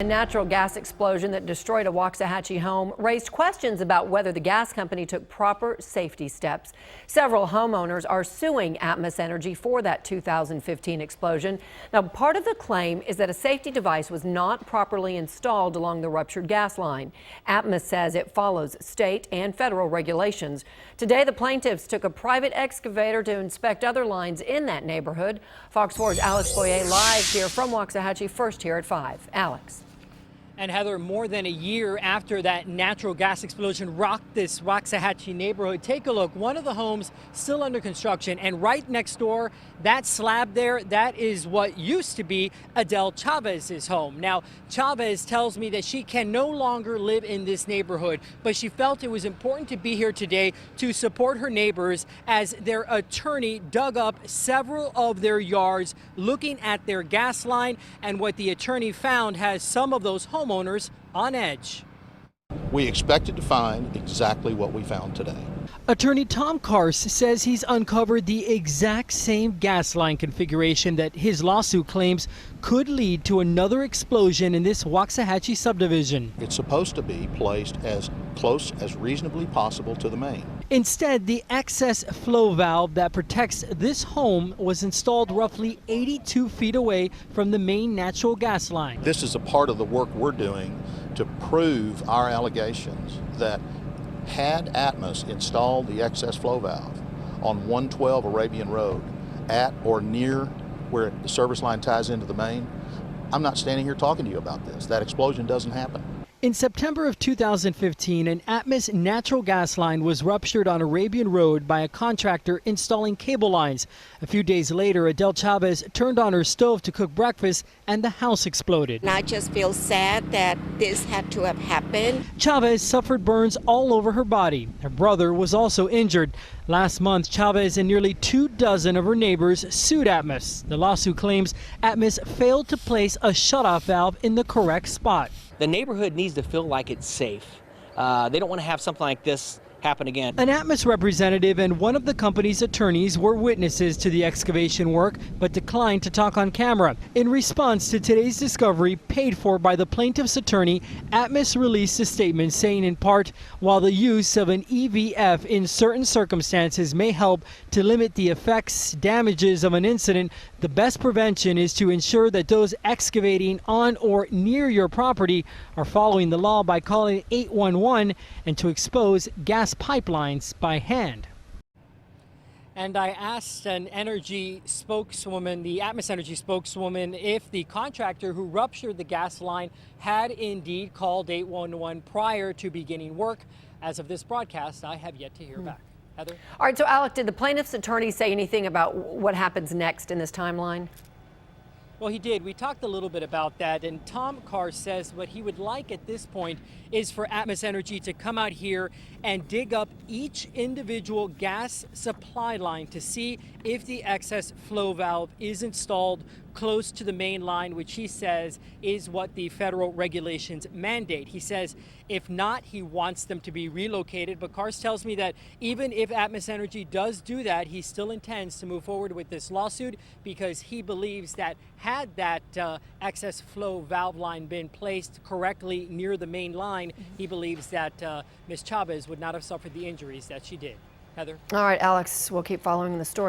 A natural gas explosion that destroyed a Waxahachie home raised questions about whether the gas company took proper safety steps. Several homeowners are suing Atmos Energy for that 2015 explosion. Now, part of the claim is that a safety device was not properly installed along the ruptured gas line. Atmos says it follows state and federal regulations. Today, the plaintiffs took a private excavator to inspect other lines in that neighborhood. Fox 4's Alex Boyer live here from Waxahachie, first here at 5. Alex. And Heather, more than a year after that natural gas explosion rocked this Waxahachie neighborhood, take a look. One of the homes still under construction, and right next door, that slab there, that is what used to be Adele Chavez's home. Now, Chavez tells me that she can no longer live in this neighborhood, but she felt it was important to be here today to support her neighbors as their attorney dug up several of their yards looking at their gas line, and what the attorney found has some of those homeowners on edge. We expected to find exactly what we found today. Attorney Tom Kars says he's uncovered the exact same gas line configuration that his lawsuit claims could lead to another explosion in this Waxahachie subdivision. It's supposed to be placed as close as reasonably possible to the main. Instead, the excess flow valve that protects this home was installed roughly 82 feet away from the main natural gas line. This is a part of the work we're doing to prove our allegations that had Atmos installed the excess flow valve on 112 Arabian Road at or near where the service line ties into the main, I'm not standing here talking to you about this. That explosion doesn't happen. In September of 2015, an Atmos natural gas line was ruptured on Arabian Road by a contractor installing cable lines. A few days later, Adele Chavez turned on her stove to cook breakfast and the house exploded. And I just feel sad that this had to have happened. Chavez suffered burns all over her body. Her brother was also injured. Last month, Chavez and nearly 24 of her neighbors sued Atmos. The lawsuit claims Atmos failed to place a shutoff valve in the correct spot. The neighborhood needs to feel like it's safe. They don't want to have something like this happen again. An Atmos representative and one of the company's attorneys were witnesses to the excavation work, but declined to talk on camera. In response to today's discovery, paid for by the plaintiff's attorney, Atmos released a statement saying in part, while the use of an EVF in certain circumstances may help to limit the effects, damages of an incident, the best prevention is to ensure that those excavating on or near your property are following the law by calling 811 and to expose gas pipelines by hand. And I asked an energy spokeswoman, the Atmos Energy spokeswoman, if the contractor who ruptured the gas line had indeed called 811 prior to beginning work. As of this broadcast, I have yet to hear back. Heather? All right, so Alec, did the plaintiff's attorney say anything about what happens next in this timeline? Well, he did. We talked a little bit about that, and Tom Carr says what he would like at this point is for Atmos Energy to come out here and dig up each individual gas supply line to see if the excess flow valve is installed close to the main line, which he says is what the federal regulations mandate. He says if not, he wants them to be relocated. But Kars tells me that even if Atmos Energy does do that, he still intends to move forward with this lawsuit because he believes that had that excess flow valve line been placed correctly near the main line, he believes that Ms. Chavez would not have suffered the injuries that she did. Heather? All right, Alex, we'll keep following the story.